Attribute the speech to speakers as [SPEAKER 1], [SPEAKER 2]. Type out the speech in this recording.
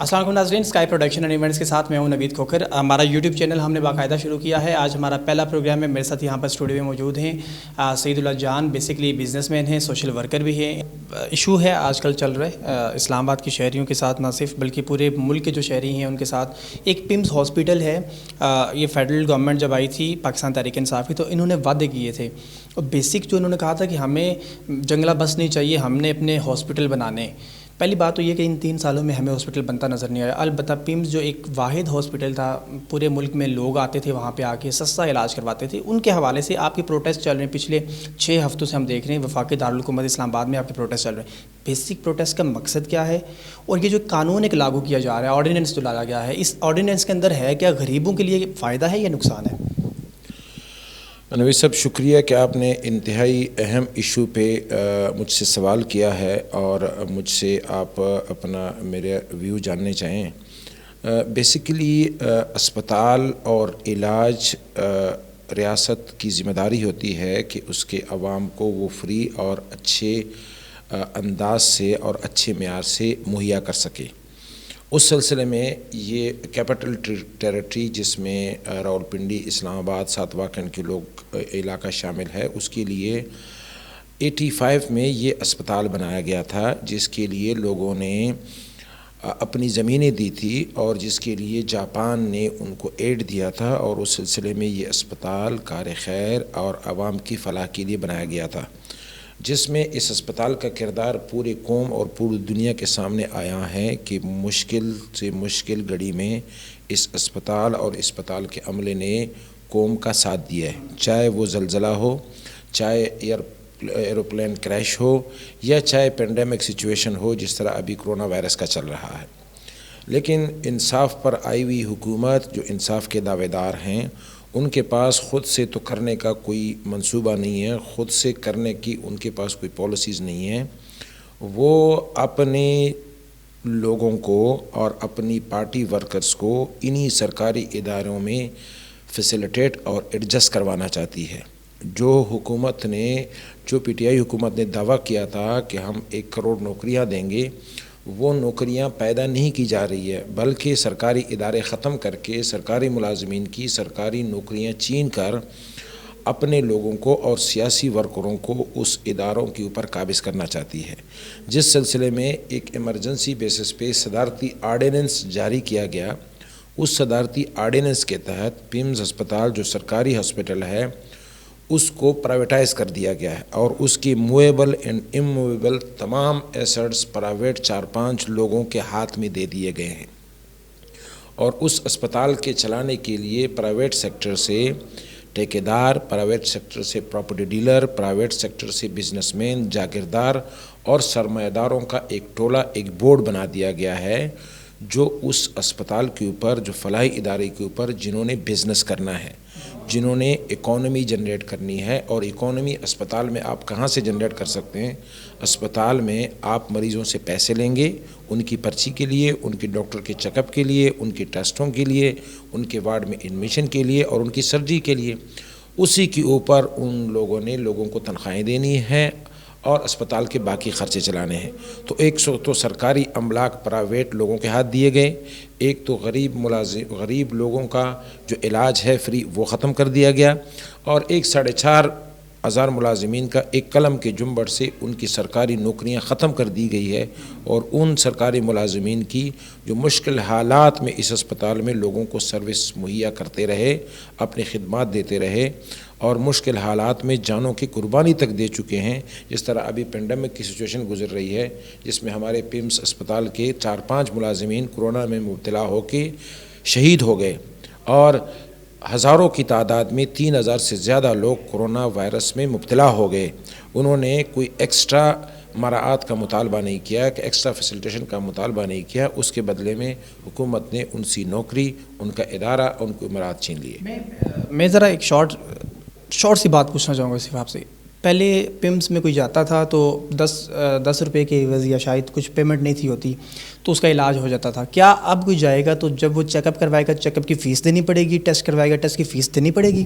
[SPEAKER 1] السلام علیکم ناظرین، اسکائی پروڈکشن اینڈ ایونٹس کے ساتھ میں ہوں نوید کھوکھر۔ ہمارا یوٹیوب چینل ہم نے باقاعدہ شروع کیا ہے۔ آج ہمارا پہلا پروگرام ہے۔ میرے ساتھ یہاں پر اسٹوڈیو میں موجود ہیں سعید اللہ جان، بیسکلی بزنس مین ہیں، سوشل ورکر بھی ہیں۔ ایشو ہے آج کل چل رہا ہے اسلام آباد کے شہریوں کے ساتھ، نہ صرف بلکہ پورے ملک کے جو شہری ہیں ان کے ساتھ، ایک پمز ہاسپٹل ہے۔ یہ فیڈرل گورنمنٹ جب آئی تھی پاکستان تحریک انصاف کی، تو انہوں نے وعدے کیے تھے، اور بیسک جو انہوں نے کہا تھا کہ ہمیں جنگلہ بس نہیں چاہیے، ہم نے اپنے ہاسپٹل بنانے۔ پہلی بات تو یہ کہ ان 3 سالوں میں ہمیں ہاسپٹل بنتا نظر نہیں آیا۔ البتہ پمز جو ایک واحد ہاسپٹل تھا، پورے ملک میں لوگ آتے تھے وہاں پہ آ کے سستا علاج کرواتے تھے، ان کے حوالے سے آپ کے پروٹیسٹ چل رہے ہیں۔ پچھلے 6 ہفتوں سے ہم دیکھ رہے ہیں وفاقی دارالحکومت اسلام آباد میں آپ کے پروٹیسٹ چل رہے ہیں۔ بیسک پروٹیسٹ کا مقصد کیا ہے، اور یہ جو قانون ایک لاگو کیا جا رہا ہے، آرڈیننس جو لایا گیا ہے، اس آرڈیننس کے اندر ہے کیا غریبوں کے لیے فائدہ ہے یا نقصان ہے؟
[SPEAKER 2] نوید صاحب، شکریہ کہ آپ نے انتہائی اہم ایشو پہ مجھ سے سوال کیا ہے اور مجھ سے آپ اپنا میرے ویو جاننے چاہیں۔ بیسیکلی اسپتال اور علاج ریاست کی ذمہ داری ہوتی ہے کہ اس کے عوام کو وہ فری اور اچھے انداز سے اور اچھے معیار سے مہیا کر سکے۔ اس سلسلے میں یہ کیپٹل ٹیریٹری جس میں راولپنڈی، اسلام آباد، ساتھ واکنڈ کے لوگ علاقہ شامل ہے، اس کے لیے 85 میں یہ اسپتال بنایا گیا تھا، جس کے لیے لوگوں نے اپنی زمینیں دی تھی اور جس کے لیے جاپان نے ان کو ایڈ دیا تھا، اور اس سلسلے میں یہ اسپتال کار خیر اور عوام کی فلاح کے لیے بنایا گیا تھا، جس میں اس اسپتال کا کردار پورے قوم اور پوری دنیا کے سامنے آیا ہے کہ مشکل سے مشکل گھڑی میں اس اسپتال اور اسپتال کے عملے نے قوم کا ساتھ دیا ہے، چاہے وہ زلزلہ ہو، چاہے ایروپلین کریش ہو، یا چاہے پینڈیمک سچویشن ہو جس طرح ابھی کرونا وائرس کا چل رہا ہے۔ لیکن انصاف پر آئی ہوئی حکومت، جو انصاف کے دعوے دار ہیں، ان کے پاس خود سے تو کرنے کا کوئی منصوبہ نہیں ہے، خود سے کرنے کی ان کے پاس کوئی پالیسیز نہیں ہیں۔ وہ اپنے لوگوں کو اور اپنی پارٹی ورکرز کو انہی سرکاری اداروں میں فیسیلیٹیٹ اور ایڈجسٹ کروانا چاہتی ہے۔ جو پی ٹی آئی حکومت نے دعویٰ کیا تھا کہ ہم 1 کروڑ نوکریاں دیں گے، وہ نوکریاں پیدا نہیں کی جا رہی ہے، بلکہ سرکاری ادارے ختم کر کے سرکاری ملازمین کی سرکاری نوکریاں چھین کر اپنے لوگوں کو اور سیاسی ورکروں کو اس اداروں کے اوپر قابض کرنا چاہتی ہے، جس سلسلے میں ایک ایمرجنسی بیسس پہ صدارتی آرڈیننس جاری کیا گیا۔ اس صدارتی آرڈیننس کے تحت پمز ہسپتال جو سرکاری ہسپتال ہے اس کو پرائیویٹائز کر دیا گیا ہے، اور اس کی موویبل اینڈ اموویبل تمام ایسٹس پرائیویٹ 4-5 لوگوں کے ہاتھ میں دے دیے گئے ہیں، اور اس اسپتال کے چلانے کے لیے پرائیویٹ سیکٹر سے ٹھیکیدار، پرائیویٹ سیکٹر سے پراپرٹی ڈیلر، پرائیویٹ سیکٹر سے بزنس مین، جاگیردار اور سرمایہ داروں کا ایک ٹولہ، ایک بورڈ بنا دیا گیا ہے، جو اس اسپتال کے اوپر، جو فلاحی ادارے کے اوپر جنہوں نے بزنس کرنا ہے، جنہوں نے اکانومی جنریٹ کرنی ہے۔ اور اکانومی اسپتال میں آپ کہاں سے جنریٹ کر سکتے ہیں؟ اسپتال میں آپ مریضوں سے پیسے لیں گے، ان کی پرچی کے لیے، ان کے ڈاکٹر کے چیک اپ کے لیے، ان کے ٹیسٹوں کے لیے، ان کے وارڈ میں ایڈمیشن کے لیے اور ان کی سرجری کے لیے۔ اسی کے اوپر ان لوگوں نے لوگوں کو تنخواہیں دینی ہیں اور اسپتال کے باقی خرچے چلانے ہیں۔ تو 100 تو سرکاری املاک پرائیویٹ لوگوں کے ہاتھ دیے گئے، ایک تو غریب لوگوں کا جو علاج ہے فری وہ ختم کر دیا گیا، اور 4,500 ملازمین کا ایک قلم کے جنبٹ سے ان کی سرکاری نوکریاں ختم کر دی گئی ہے، اور ان سرکاری ملازمین کی جو مشکل حالات میں اس اسپتال میں لوگوں کو سروس مہیا کرتے رہے، اپنی خدمات دیتے رہے، اور مشکل حالات میں جانوں کی قربانی تک دے چکے ہیں، جس طرح ابھی پینڈیمک کی سچویشن گزر رہی ہے، جس میں ہمارے پمز اسپتال کے 4-5 ملازمین کورونا میں مبتلا ہو کے شہید ہو گئے، اور ہزاروں کی تعداد میں 3,000 سے زیادہ لوگ کورونا وائرس میں مبتلا ہو گئے۔ انہوں نے کوئی ایکسٹرا مراعات کا مطالبہ نہیں کیا، کہ ایکسٹرا فیسیلیٹیشن کا مطالبہ نہیں کیا، اس کے بدلے میں حکومت نے ان سے نوکری، ان کا ادارہ، ان کو مراعات چھین لیے۔
[SPEAKER 1] میں ذرا ایک شارٹ سی بات پوچھنا چاہوں گا صرف آپ سے۔ پہلے پمز میں کوئی جاتا تھا تو 10 روپے کے عوض یا شاید کچھ پیمنٹ نہیں تھی ہوتی تو اس کا علاج ہو جاتا تھا۔ کیا اب کوئی جائے گا تو جب وہ چیک اپ کروائے گا، چیک اپ کی فیس دینی پڑے گی، ٹیسٹ کروائے گا، ٹیسٹ کی فیس دینی پڑے گی؟